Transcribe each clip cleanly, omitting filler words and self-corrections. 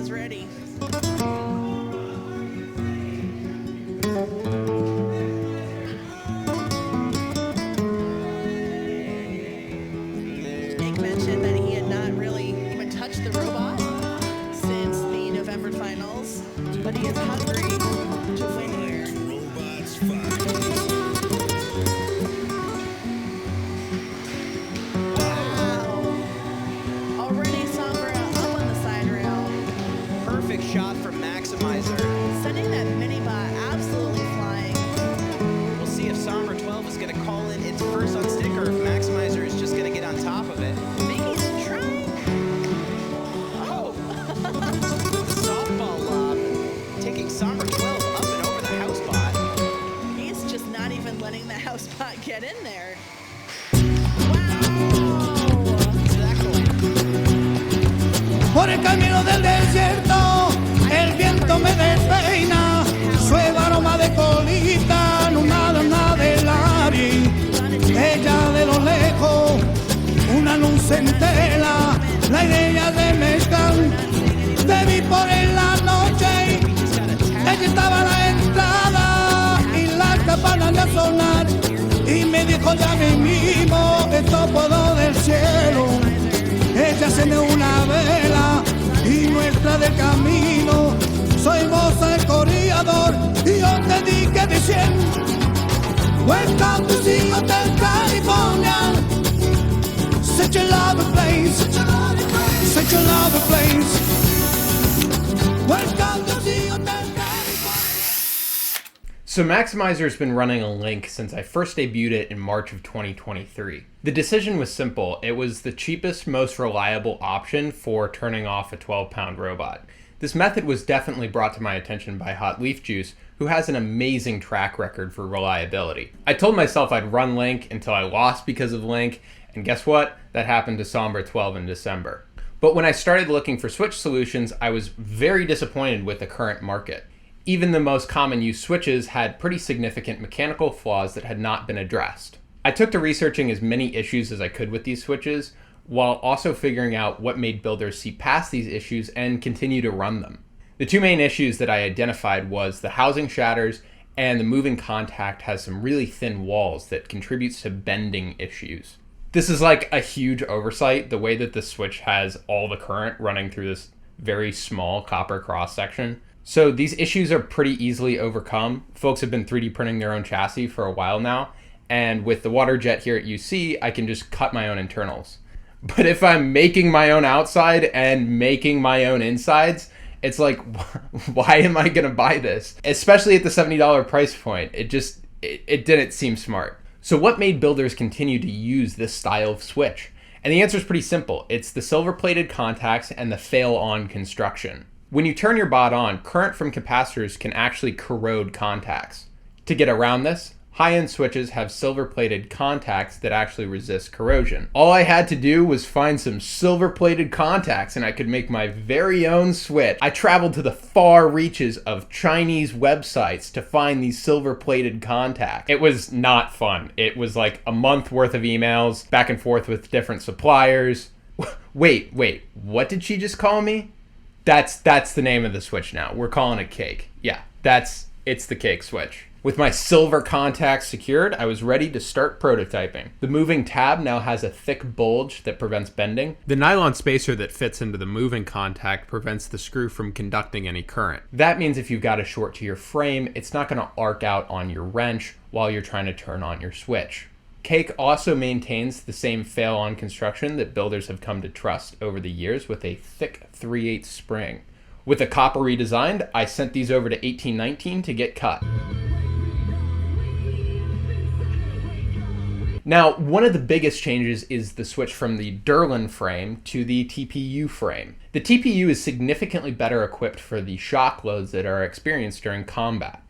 is ready. Kake mentioned that he had not really even touched the robot since the November finals, but he is hungry to win here. Robots fight. Already Sombra up on the side rail, Perfect shot from Maximizer. sending that mini-bot absolutely flying. We'll see if Sombra 12 is going to call in its first on stick or if Maximizer is just going to get on top of it. I think he's trying. Oh! Softball lob. Taking Sombra 12 up and over the house bot. He's just not even letting the house bot get in there. Por el camino del desierto, el viento me despeina, suave aroma de colita, no nada del área. Ella de lo lejos, una luz en tela, la idea de mezclar. Te vi por en la noche, ella estaba a la entrada y la campana de sonar. Y me dijo ya mismo, esto puedo del cielo. Ella enciende una vela y nuestra del camino. Soy vos el corredor y yo te dije diciendo welcome to the Hotel California. Such a lovely place, such a lovely place. Welcome to the Hotel California. So Maximizer's been running a link since I first debuted it in March of 2023. The decision was simple. It was the cheapest, most reliable option for turning off a 12-pound robot. This method was definitely brought to my attention by Hot Leaf Juice, who has an amazing track record for reliability. I told myself I'd run Link until I lost because of Link, and guess what? That happened to Sombra 12 in December. But when I started looking for switch solutions, I was very disappointed with the current market. Even the most common use switches had pretty significant mechanical flaws that had not been addressed. I took to researching as many issues as I could with these switches, while also figuring out what made builders see past these issues and continue to run them. The two main issues that I identified was the housing shatters and the moving contact has some really thin walls that contributes to bending issues. This is like a huge oversight, the way that the switch has all the current running through this very small copper cross section. So these issues are pretty easily overcome. Folks have been 3D printing their own chassis for a while now, and with the water jet here at UC, I can just cut my own internals. But if I'm making my own outside and making my own insides, it's like, why am I gonna buy this? Especially at the $70 price point. It didn't seem smart. So what made builders continue to use this style of switch? And the answer is pretty simple. It's the silver-plated contacts and the fail-on construction. When you turn your bot on, current from capacitors can actually corrode contacts. To get around this, high-end switches have silver-plated contacts that actually resist corrosion. All I had to do was find some silver-plated contacts and I could make my very own switch. I traveled to the far reaches of Chinese websites to find these silver-plated contacts. It was not fun. It was like a month worth of emails, back and forth with different suppliers. Wait, what did she just call me? That's the name of the switch now. We're calling it Kake. Yeah, it's the Kake switch. With my silver contacts secured, I was ready to start prototyping. The moving tab now has a thick bulge that prevents bending. The nylon spacer that fits into the moving contact prevents the screw from conducting any current. That means if you've got a short to your frame, it's not going to arc out on your wrench while you're trying to turn on your switch. Kake also maintains the same fail-on construction that builders have come to trust over the years with a thick 3/8 spring. With a copper redesigned, I sent these over to 1819 to get cut. Now, one of the biggest changes is the switch from the Durlin frame to the TPU frame. The TPU is significantly better equipped for the shock loads that are experienced during combat.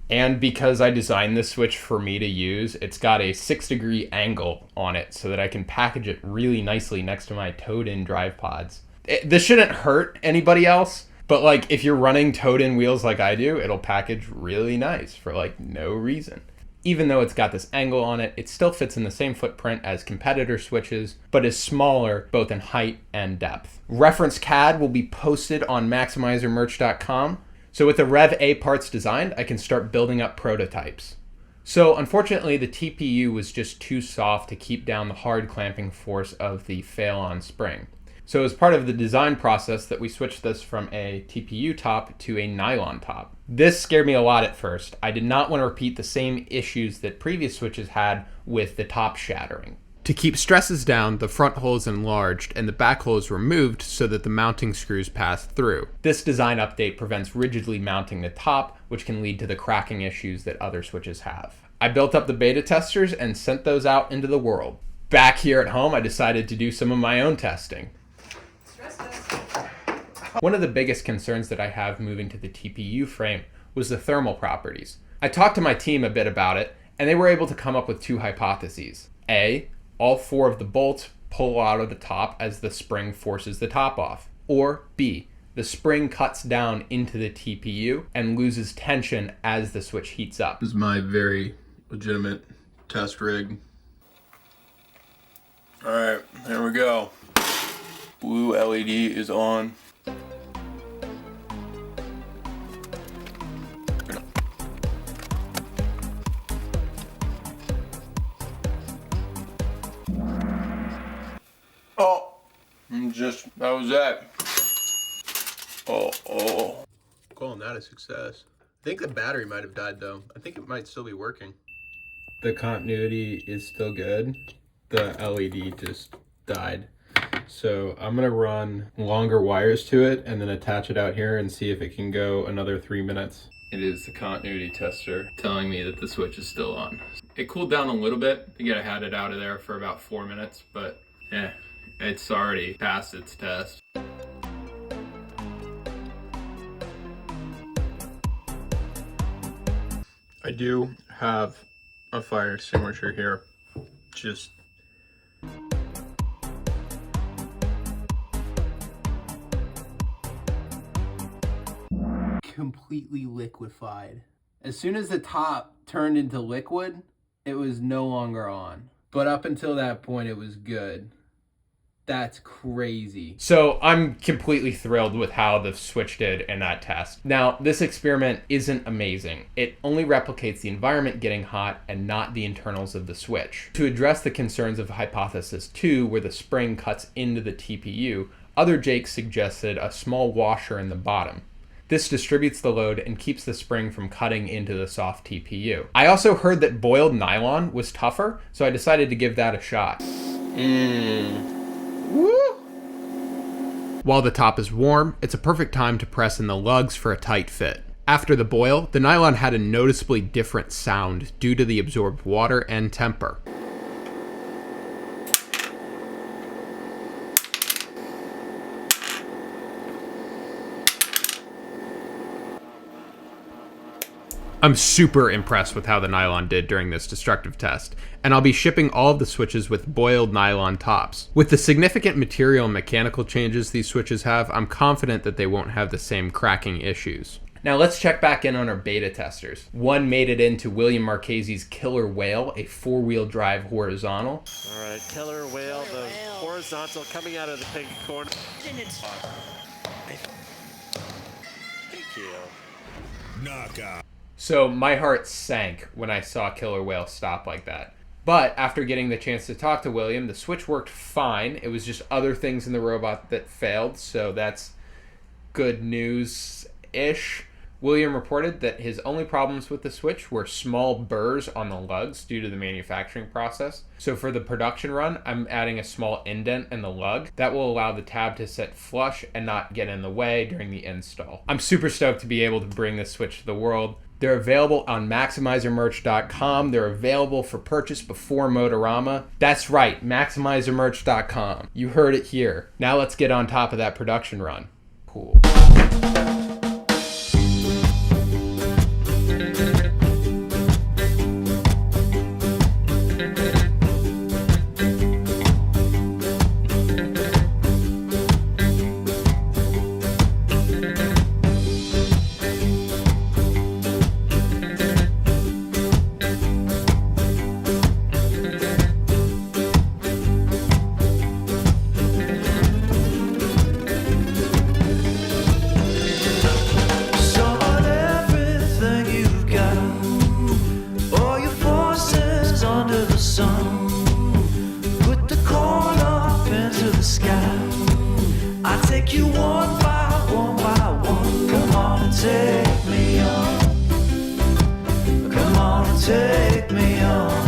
And because I designed this switch for me to use, it's got a 6-degree angle on it so that I can package it really nicely next to my towed-in drive pods. This shouldn't hurt anybody else, but like if you're running towed-in wheels like I do, it'll package really nice for like no reason. Even though it's got this angle on it, it still fits in the same footprint as competitor switches, but is smaller both in height and depth. Reference CAD will be posted on maximizermerch.com. So with the Rev A parts designed, I can start building up prototypes. So unfortunately, the TPU was just too soft to keep down the hard clamping force of the fail-on spring. So as part of the design process that we switched this from a TPU top to a nylon top. This scared me a lot at first. I did not want to repeat the same issues that previous switches had with the top shattering. To keep stresses down, the front hole is enlarged and the back hole is removed so that the mounting screws pass through. This design update prevents rigidly mounting the top, which can lead to the cracking issues that other switches have. I built up the beta testers and sent those out into the world. Back here at home, I decided to do some of my own testing. One of the biggest concerns that I have moving to the TPU frame was the thermal properties. I talked to my team a bit about it, and they were able to come up with two hypotheses. A, all 4 of the bolts pull out of the top as the spring forces the top off. Or B, the spring cuts down into the TPU and loses tension as the switch heats up. This is my very legitimate test rig. All right, here we go. Blue LED is on. Oh, that was that. Oh. Calling that a success. I think the battery might have died though. I think it might still be working. The continuity is still good. The LED just died. So I'm gonna run longer wires to it and then attach it out here and see if it can go another 3 minutes. It is the continuity tester telling me that the switch is still on. It cooled down a little bit. I think I had it out of there for about 4 minutes, but it's already passed its test. I do have a fire extinguisher here. Just completely liquefied. As soon as the top turned into liquid, it was no longer on. But up until that point, it was good. That's crazy. So I'm completely thrilled with how the switch did in that test. Now, this experiment isn't amazing. It only replicates the environment getting hot and not the internals of the switch. To address the concerns of hypothesis 2, where the spring cuts into the TPU, other Jakes suggested a small washer in the bottom. This distributes the load and keeps the spring from cutting into the soft TPU. I also heard that boiled nylon was tougher, so I decided to give that a shot. While the top is warm, it's a perfect time to press in the lugs for a tight fit. After the boil, the nylon had a noticeably different sound due to the absorbed water and temper. I'm super impressed with how the nylon did during this destructive test, and I'll be shipping all of the switches with boiled nylon tops. With the significant material and mechanical changes these switches have, I'm confident that they won't have the same cracking issues. Now let's check back in on our beta testers. One made it into William Marchese's Killer Whale, a 4-wheel drive horizontal. All right, Killer Whale, the horizontal coming out of the pink corner. Thank you. knockout. So my heart sank when I saw Killer Whale stop like that. But after getting the chance to talk to William, the switch worked fine. It was just other things in the robot that failed, so that's good news-ish. William reported that his only problems with the switch were small burrs on the lugs due to the manufacturing process. So for the production run, I'm adding a small indent in the lug. That will allow the tab to sit flush and not get in the way during the install. I'm super stoked to be able to bring this switch to the world. They're available on maximizermerch.com. They're available for purchase before Motorama. That's right, maximizermerch.com. You heard it here. Now let's get on top of that production run. Cool. I'll take you one by one. Come on and take me on. Come on and take me on.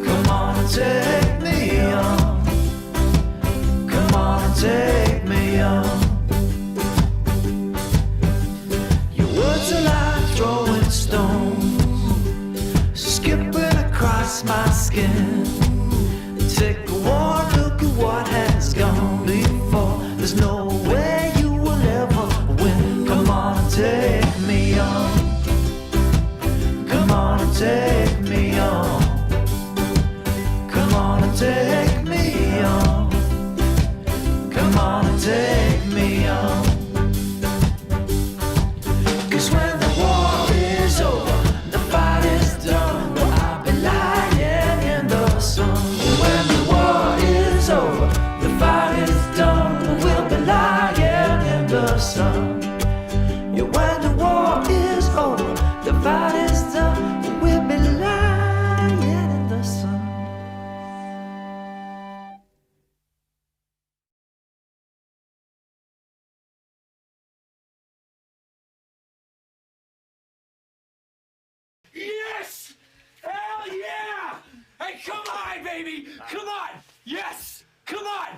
Come on and take me on. Come on and take me on. Your words are like throwing stones, skipping across my skin. Take one look at what has gone before. There's no way you will ever win. Come on and take me on. Come on and take me on. Come on and take me on. Come on and take me on. 'Cause when the war is over, the fight is done. Well, I'll be lying in the sun. When the war is over, the fight is done. We'll be lying in the sun. Yeah, when the war is over, the fight is done. We'll be lying in the sun. Yes! Hell yeah! Hey, come on, baby! Come on! Yes! Come on!